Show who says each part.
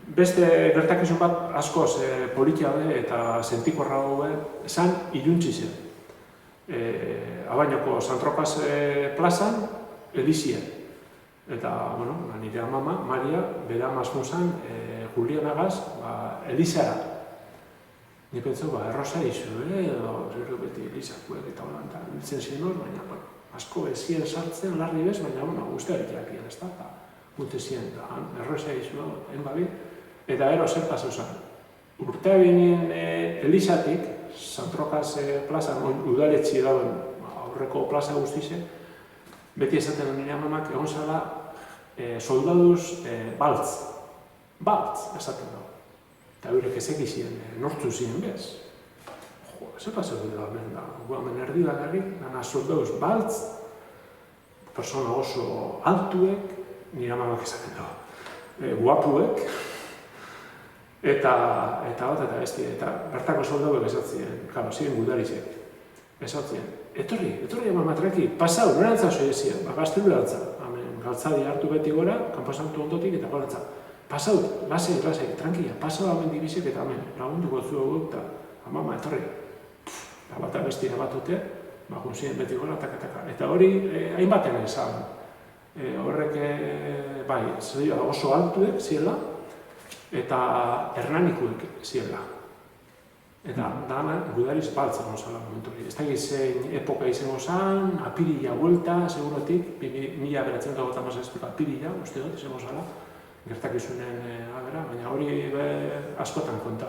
Speaker 1: Beste gertakizun bat askoz politia eta sentikorra daue zan iluntzi zen. Abainoko San Tropas plazan elizien. Eta, bueno, nire amama, Maria, bera mazmu zen Julianagaz elizara. Ni pentsau, erroza izu, edo zero beti elizakuek eta holan, eta biltzen ziren hor, baina, bueno, asko ezien sartzen, larri bez, baina, bueno, guztiak jakien, ez da, eta gute ziren, erroza izu, enbabi, eta ero zertaz esan. Urtea binen elizatik, Santrokaz plazan, udaletxi dauen aurreko plaza guztize, beti esaten nire amamak egon zala soldaduz baltz. Baltz, esaten dago. Eta eurek ezek izien, nortzu ziren bez. Jo, ze pasau dira hemen da. Hemen erdi da garrik, gana soldaduz baltz, persona oso altuek, nire amamak esaten dago, guapuek, eta besti, eta bertako soldauek esatzen, karo, ziren gudarizek. Esatzen, etorri amatraki, pasau, norantza zoi ezien, gaztelura altza. Galtzadi hartu beti gora, kanposantu ondotik eta gorantza. Pasau, lasei, tranquila, pasau hamen dibizek eta hamen, lagunduko zuegu eta amama, etorri. Eta bat abestia bat dute, junzien beti gora, taka. Eta hori, hainbaten ezan. Horrek, bai, oso altuek ziela, eta hernanikuek ziela. Eta dana gudariz baltzen gozala momentu hori. Ez da gizein epoka izango zan, apirila buelta, segurotik, 1950 apirila, uste dut, izango zala, gertakizunen agera, baina hori askotan konta